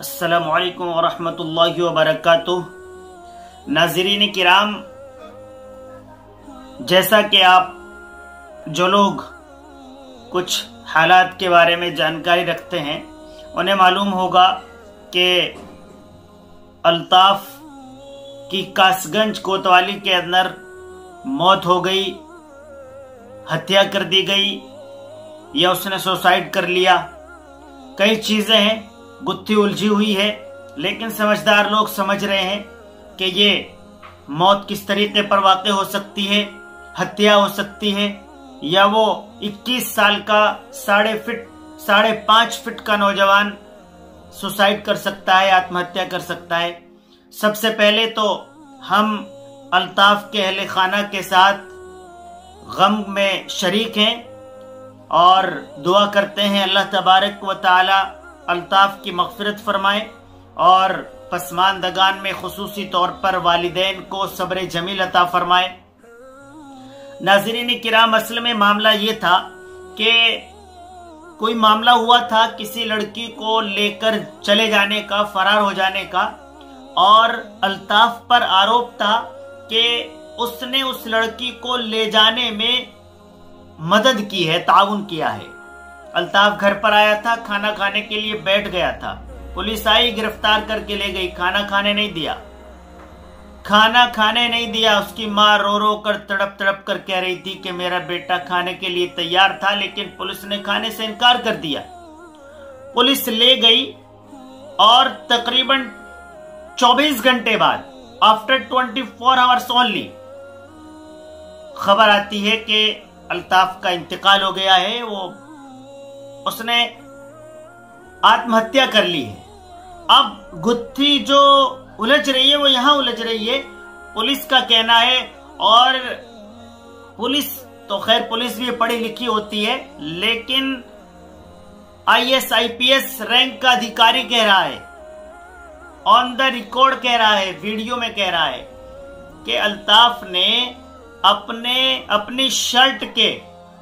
अस्सलामुअलैकुम वरहमतुल्लाहि वबरकातुह। नाज़रीन किराम, जैसा कि आप जो लोग कुछ हालात के बारे में जानकारी रखते हैं उन्हें मालूम होगा कि अल्ताफ की कासगंज कोतवाली के अंदर मौत हो गई, हत्या कर दी गई या उसने सुसाइड कर लिया। कई चीजें हैं, गुत्थी उलझी हुई है, लेकिन समझदार लोग समझ रहे हैं कि ये मौत किस तरीके पर वाक़ हो सकती है, हत्या हो सकती है या वो 21 साल का 5.5 फीट का नौजवान सुसाइड कर सकता है, आत्महत्या कर सकता है। सबसे पहले तो हम अल्ताफ के अहले खाना के साथ गम में शरीक हैं और दुआ करते हैं अल्लाह तबारक व तआला अल्ताफ की मग़फ़िरत फरमाए और पसमानदगान में खुसूसी तौर पर वालिदैन को सब्र जमील अता फरमाए। नाज़रीन किराम, असल में मामला ये था कि कोई मामला हुआ था किसी लड़की को लेकर चले जाने का, फरार हो जाने का, और अल्ताफ पर आरोप था कि उसने उस लड़की को ले जाने में मदद की है, ताउन किया है। अल्ताफ घर पर आया था, खाना खाने के लिए बैठ गया था, पुलिस आई, गिरफ्तार करके ले गई। खाना खाने नहीं दिया। उसकी माँ रो रो कर तड़प तड़प कर कह रही थी कि मेरा बेटा खाने के लिए तैयार था, लेकिन पुलिस ने खाने से इनकार कर दिया। पुलिस ले गई और तकरीबन 24 घंटे बाद, आफ्टर 24 आवर्स ओनली, खबर आती है कि अल्ताफ का इंतकाल हो गया है, उसने आत्महत्या कर ली है। अब गुत्थी जो उलझ रही है वो यहां उलझ रही है, पुलिस का कहना है, और पुलिस तो खैर पुलिस भी पढ़ी लिखी होती है, लेकिन IAS IPS रैंक का अधिकारी कह रहा है, ऑन द रिकॉर्ड कह रहा है, वीडियो में कह रहा है कि अल्ताफ ने अपनी शर्ट के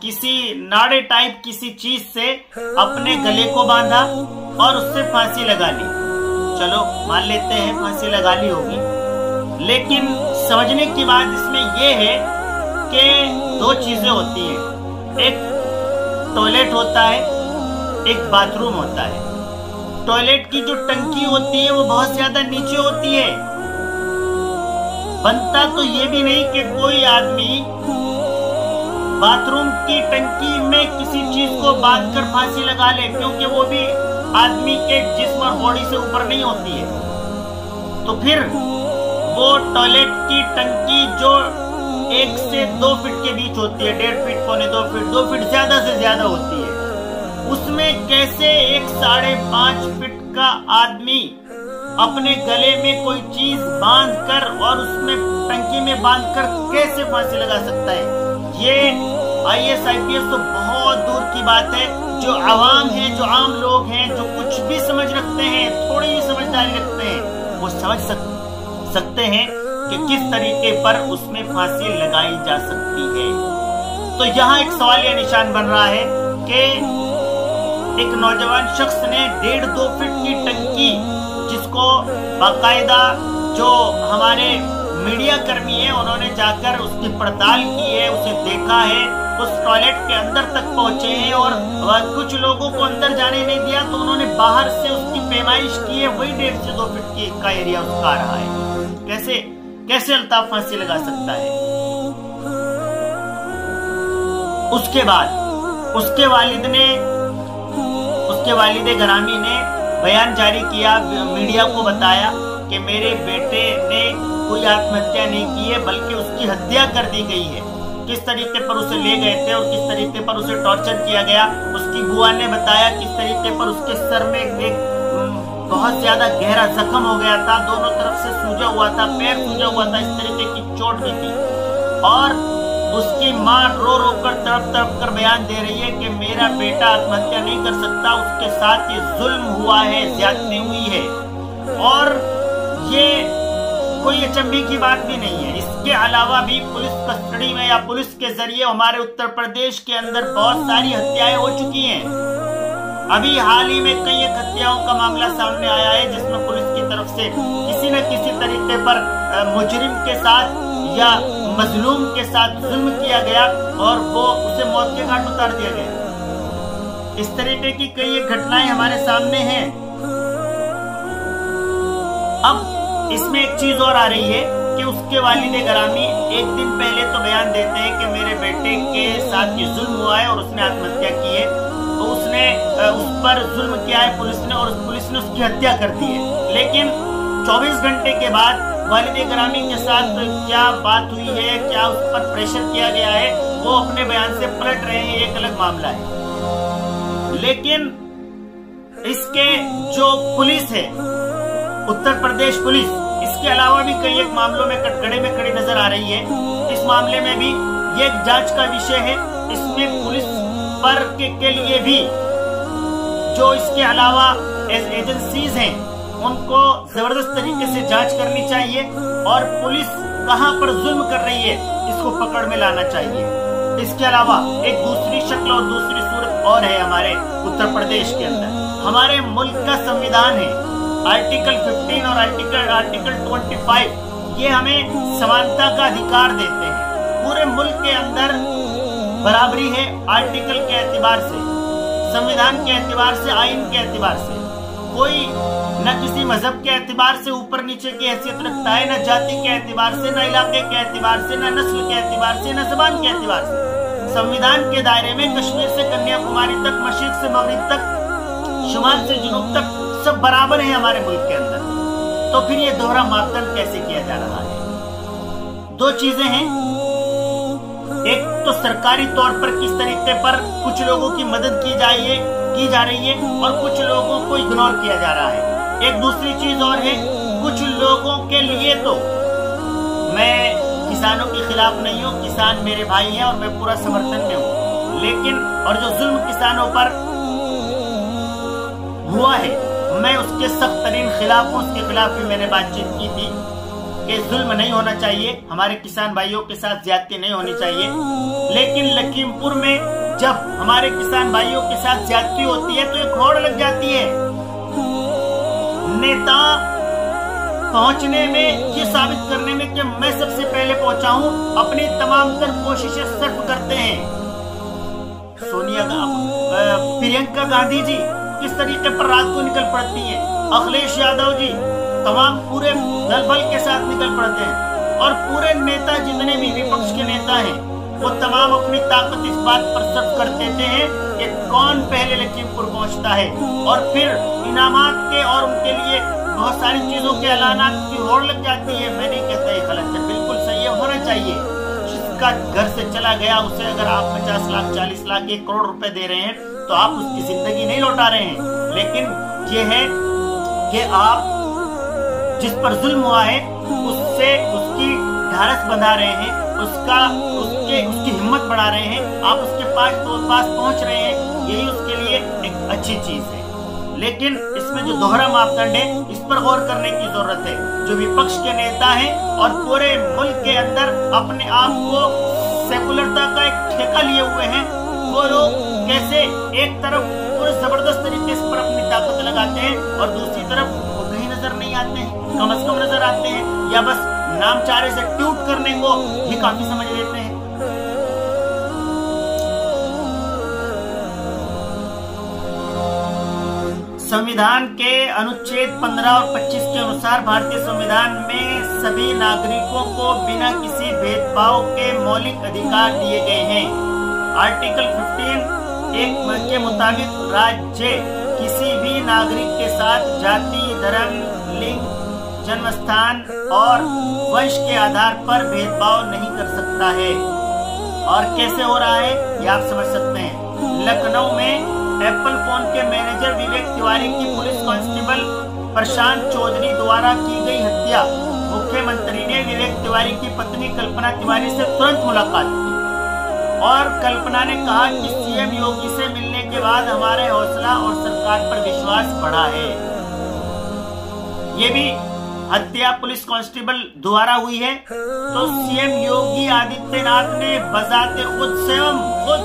किसी नाड़े टाइप किसी चीज से अपने गले को बांधा और उससे फांसी लगा ली। चलो मान लेते हैं फांसी लगा ली होगी, लेकिन समझने की बात इसमें यह है कि दो चीजें होती हैं, एक टॉयलेट होता है, एक बाथरूम होता है। टॉयलेट की जो टंकी होती है वो बहुत ज्यादा नीचे होती है। बनता तो ये भी नहीं कि कोई आदमी बाथरूम की टंकी में किसी चीज को बांधकर फांसी लगा ले, क्योंकि वो भी आदमी के जिस्म और बॉडी से ऊपर नहीं होती है। तो फिर वो टॉयलेट की टंकी जो 1 से 2 फीट के बीच होती है, 1.5 फीट, पौने 2 फीट, 2 फीट ज्यादा से ज्यादा होती है, उसमें कैसे एक 5.5 फीट का आदमी अपने गले में कोई चीज बांधकर और उसमें टंकी में बांधकर कैसे फांसी लगा सकता है? ये IAS IPS तो बहुत दूर की बात है। जो आवाम है, जो आम लोग हैं, जो कुछ भी समझ रखते हैं, थोड़ी ही समझदारी रखते हैं, वो समझ सकते हैं कि किस तरीके पर उसमें फांसी लगाई जा सकती है। तो यहाँ एक सवालिया निशान बन रहा है कि एक नौजवान शख्स ने 1.5-2 फीट की टंकी, जिसको बाकायदा जो हमारे मीडिया कर्मी है उन्होंने जाकर उसकी पड़ताल की है, उसे देखा है, उस टॉयलेट के अंदर तक पहुंचे हैं, और कुछ लोगों को अंदर जाने नहीं दिया तो उन्होंने बाहर से उसकी पैमाइश की है, वही 1.5 से 2 फीट का एरिया उसका आ रहा है। कैसे अल्ताफ फांसी लगा सकता है? उसके बाद उसके वालिद ग्रामी ने बयान जारी किया, मीडिया को बताया कि मेरे बेटे ने कोई आत्महत्या नहीं की है, बल्कि उसकी हत्या कर दी गई है। किस तरीके पर उसे ले गए थे और किस तरीके पर उसे टॉर्चर किया गया, उसकी बुआ ने बताया किस तरीके पर उसके सर में एक बहुत ज्यादा गहरा जख्म हो गया था, दोनों तरफ से सूजा हुआ था, पैर सूजा हुआ था, इस तरीके की चोट भी थी, और उसकी माँ रो रो कर तड़प तड़प कर बयान दे रही है कि मेरा बेटा आत्महत्या नहीं कर सकता, उसके साथ ये जुल्म हुआ है, ज्यादती हुई है। और ये कोई अचंभे की बात भी नहीं है। इसके अलावा भी पुलिस कस्टडी में या पुलिस के जरिए हमारे उत्तर प्रदेश के अंदर बहुत सारी हत्याएं हो चुकी हैं। अभी हाल ही में कई एक हत्याओं का मामला सामने आया है जिसमें पुलिस की तरफ से किसी न किसी तरीके पर मुजरिम के साथ या मजलूम के साथ जुल्म किया गया और वो उसे मौत के घाट उतार दिया गया। इस तरीके की कई एक घटनाएं हमारे सामने हैं। अब इसमें एक चीज और आ रही है कि उसके वालिद ग्रामी एक दिन पहले तो बयान देते हैं कि मेरे बेटे के साथ ये जुल्म हुआ है और उसने आत्महत्या की है, तो उसने उस पर जुल्म किया है पुलिस ने और पुलिस ने उसकी हत्या कर दी है। लेकिन 24 घंटे के बाद वालिद ग्रामी के साथ क्या बात हुई है, क्या उस पर प्रेशर किया गया है, वो अपने बयान से पलट रहे हैं, एक अलग मामला है। लेकिन इसके जो पुलिस है, उत्तर प्रदेश पुलिस, इसके अलावा भी कई एक मामलों में कटघरे में खड़ी नजर आ रही है। इस मामले में भी ये एक जांच का विषय है। इसमें पुलिस पर के लिए भी जो इसके अलावा एजेंसीज हैं उनको जबरदस्त तरीके से जांच करनी चाहिए और पुलिस कहां पर जुल्म कर रही है इसको पकड़ में लाना चाहिए। इसके अलावा एक दूसरी शक्ल और दूसरी सूरत और है हमारे उत्तर प्रदेश के अंदर। हमारे मुल्क का संविधान है, आर्टिकल 15 और आर्टिकल 25, ये हमें समानता का अधिकार देते हैं। पूरे मुल्क के अंदर बराबरी है आर्टिकल के एतबार से, संविधान के एतबार से, आइन के एतबार से। कोई न किसी मजहब के एतबार से ऊपर नीचे की हैसियत रखता है, न जाति के एतबार से, न इलाके के एतबार से, न नस्ल के एतबार से, न ज़बान के एतबार से। संविधान के दायरे में कश्मीर से कन्याकुमारी तक, मशरिक से मगरिब तक, शुमाल से जुनूब तक सब बराबर है हमारे मुल्क के अंदर। तो फिर ये दोहरा मापदंड कैसे किया जा रहा है? दो चीजें हैं, एक तो सरकारी तौर पर किस तरीके पर कुछ लोगों की मदद की जा रही है और कुछ लोगों को इग्नोर किया जा रहा है। एक दूसरी चीज और है, कुछ लोगों के लिए तो मैं किसानों के खिलाफ नहीं हूँ, किसान मेरे भाई हैं और मैं पूरा समर्थन में हूँ, लेकिन और जो जुल्म किसानों पर हुआ है मैं उसके सख्त तरीन खिलाफ हूँ। उसके खिलाफ भी मैंने बातचीत की थी कि जुल्म नहीं होना चाहिए, हमारे किसान भाइयों के साथ ज्यादती नहीं होनी चाहिए। लेकिन लखीमपुर में जब हमारे किसान भाइयों के साथ ज्यादती होती है तो एक होड़ लग जाती है। नेता पहुंचने में, ये साबित करने में कि मैं सबसे पहले पहुंचा हूं, अपनी तमाम तर कोशिशें सर्फ करते हैं। प्रियंका गांधी जी किस तरीके पर रात को निकल पड़ती हैं, अखिलेश यादव जी तमाम पूरे दल बल के साथ निकल पड़ते हैं और पूरे नेता जितने भी विपक्ष के नेता हैं वो तमाम अपनी ताकत इस बात पर सर्व कर देते हैं कि कौन पहले लखीमपुर पहुंचता है और फिर इनामात के और उनके लिए बहुत सारी चीजों के ऐलानात की होड़ लग जाती है। मैं नहीं कहता ये गलत है, बिल्कुल सही है, होना चाहिए। जिसका घर से चला गया उसे अगर आप 50 लाख 40 लाख 1 करोड़ रुपए दे रहे हैं तो आप उसकी जिंदगी नहीं लौटा रहे हैं, लेकिन ये है कि आप जिस पर जुल्म हुआ है उससे उसकी ढारस बंधा रहे हैं, उसकी हिम्मत बढ़ा रहे हैं, आप उसके पास पहुंच रहे हैं, यही उसके लिए एक अच्छी चीज है। लेकिन इसमें जो दोहरा मापदंड है इस पर गौर करने की जरूरत है। जो विपक्ष के नेता हैं और पूरे मुल्क के अंदर अपने आप को सेकुलरता का एक ठेका लिए हुए हैं, वो लोग कैसे एक तरफ पूरे जबरदस्त तरीके से पर अपनी ताकत लगाते हैं और दूसरी तरफ वो कहीं नजर नहीं आते हैं, कम से कम नजर आते हैं या बस नामचारे से ट्यूट करने को भी काफी समझ लेते हैं। संविधान के अनुच्छेद 15 और 25 के अनुसार भारतीय संविधान में सभी नागरिकों को बिना किसी भेदभाव के मौलिक अधिकार दिए गए हैं। आर्टिकल 15 के मुताबिक राज्य किसी भी नागरिक के साथ जाति, धर्म, लिंग, जन्मस्थान और वंश के आधार पर भेदभाव नहीं कर सकता है। और कैसे हो रहा है ये आप समझ सकते हैं। लखनऊ में एप्पल फोन के मैनेजर विवेक तिवारी की पुलिस कांस्टेबल प्रशांत चौधरी द्वारा की गई हत्या। मुख्यमंत्री ने विवेक तिवारी की पत्नी कल्पना तिवारी से तुरंत मुलाकात की और कल्पना ने कहा कि सीएम योगी से मिलने के बाद हमारे हौसला और सरकार पर विश्वास बढ़ा है। ये भी हत्या पुलिस कांस्टेबल द्वारा हुई है तो सीएम योगी आदित्यनाथ ने बजाते खुद स्वयं खुद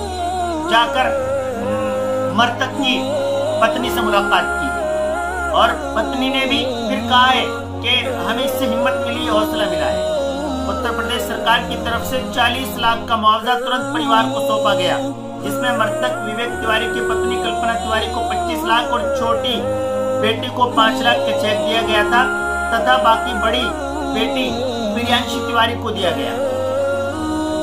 जाकर मृतक की पत्नी से मुलाकात की और पत्नी ने भी फिर कहा है कि हमें इससे हिम्मत मिली, हौसला मिला है। उत्तर प्रदेश सरकार की तरफ से 40 लाख का मुआवजा तुरंत परिवार को सौंपा गया, जिसमें मृतक विवेक तिवारी की पत्नी कल्पना तिवारी को 25 लाख और छोटी बेटी को 5 लाख का चेक दिया गया था तथा बाकी बड़ी बेटी प्रियांशी तिवारी को दिया गया।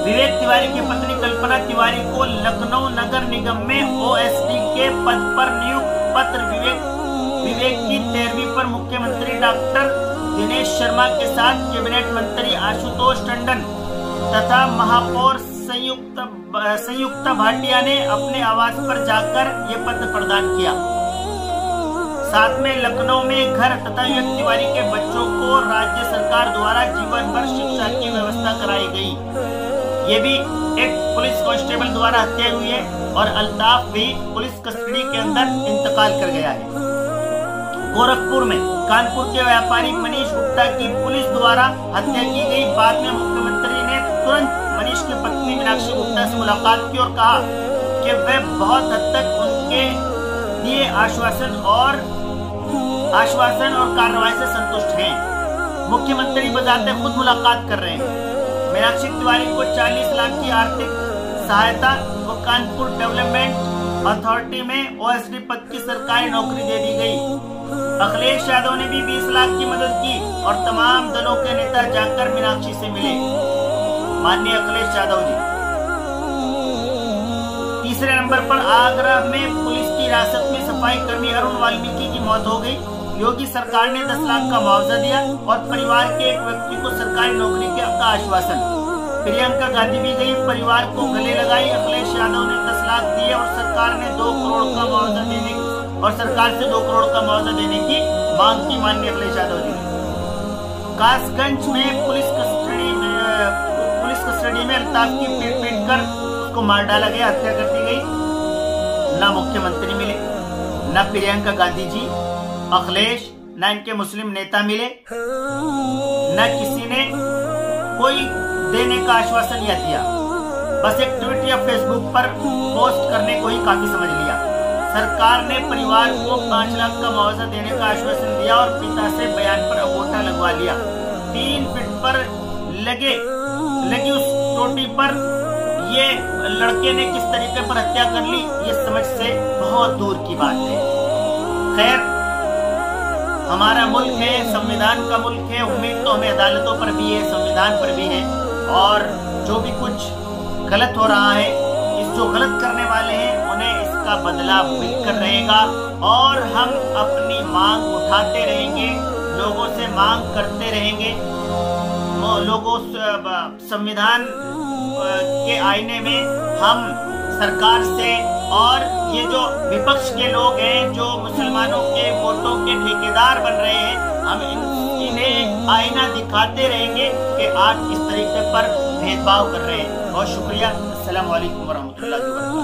विवेक तिवारी की पत्नी कल्पना तिवारी को लखनऊ नगर निगम में ओएसडी के पद पर नियुक्त पत्र विवेक की 13वीं पर मुख्यमंत्री डॉक्टर दिनेश शर्मा के साथ कैबिनेट मंत्री आशुतोष टंडन तथा महापौर संयुक्त भाटिया ने अपने आवास पर जाकर ये पत्र प्रदान किया। साथ में लखनऊ में घर तथा विवेक तिवारी के बच्चों को राज्य सरकार द्वारा जीवन भर शिक्षा की व्यवस्था कराई गई। ये भी एक पुलिस कांस्टेबल द्वारा हत्या हुई है और अल्ताफ भी पुलिस कस्टडी के अंदर इंतकाल कर गया है। गोरखपुर में कानपुर के व्यापारी मनीष गुप्ता की पुलिस द्वारा हत्या की गई। बाद में मुख्यमंत्री ने तुरंत मनीष की पत्नी मीनाक्षी गुप्ता से मुलाकात की और कहा कि वे बहुत हद तक उनके दिए आश्वासन और कार्रवाई से संतुष्ट हैं। मुख्यमंत्री बजाते खुद मुलाकात कर रहे हैं। मीनाक्षी तिवारी को 40 लाख की आर्थिक सहायता व कानपुर डेवलपमेंट अथॉरिटी में ओएसडी पद की सरकारी नौकरी दे दी गई। अखिलेश यादव ने भी 20 लाख की मदद की और तमाम दलों के नेता जाकर मीनाक्षी से मिले। माननीय अखिलेश यादव जी। तीसरे नंबर पर आगरा में पुलिस की हिरासत में सफाई कर्मी अरुण वाल्मीकि की मौत हो गई। योगी सरकार ने 10 लाख का मुआवजा दिया और परिवार के एक व्यक्ति को सरकारी नौकरी का आश्वासन। प्रियंका गांधी भी गई, परिवार को गले लगाई। अखिलेश यादव ने 10 लाख दिए और सरकार से 2 करोड़ का मुआवजा देने की मांग की। माननीय अखिलेश यादव जी। कासगंज में पुलिस कस्टडी में अल्ताफ की पीट कर उसको मार डाला गया, हत्या कर दी गई। ना मुख्यमंत्री मिले, ना प्रियंका गांधी जी, अखिलेश, ना इनके मुस्लिम नेता मिले, न किसी ने कोई देने का आश्वासन या दिया। बस एक ट्वीट या फेसबुक पर पोस्ट करने को ही काफी समझ लिया। सरकार ने परिवार को 5 लाख का मुआवजा देने का आश्वासन दिया और पिता से बयान पर अंगूठा लगवा लिया। 3 फीट पर लगी उस टोटी पर ये लड़के ने किस तरीके पर हत्या कर ली, ये समझ से बहुत दूर की बात है। खैर, हमारा मुल्क है, संविधान का मुल्क है। उम्मीद तो हमें अदालतों पर भी है, संविधान पर भी है। और जो भी कुछ गलत हो रहा है, जो गलत करने वाले हैं उन्हें इसका बदला मिलकर रहेगा और हम अपनी मांग उठाते रहेंगे, लोगों से मांग करते रहेंगे। लोगों संविधान के आईने में हम सरकार से और ये जो विपक्ष के लोग हैं, जो मुसलमानों के वोटों के ठेकेदार बन रहे हैं, हम इन्हें आईना दिखाते रहेंगे कि आप किस तरीके पर भेदभाव कर रहे हैं। बहुत शुक्रिया। अस्सलाम वालेकुम वरहमतुल्लाहि वबरकातुहू।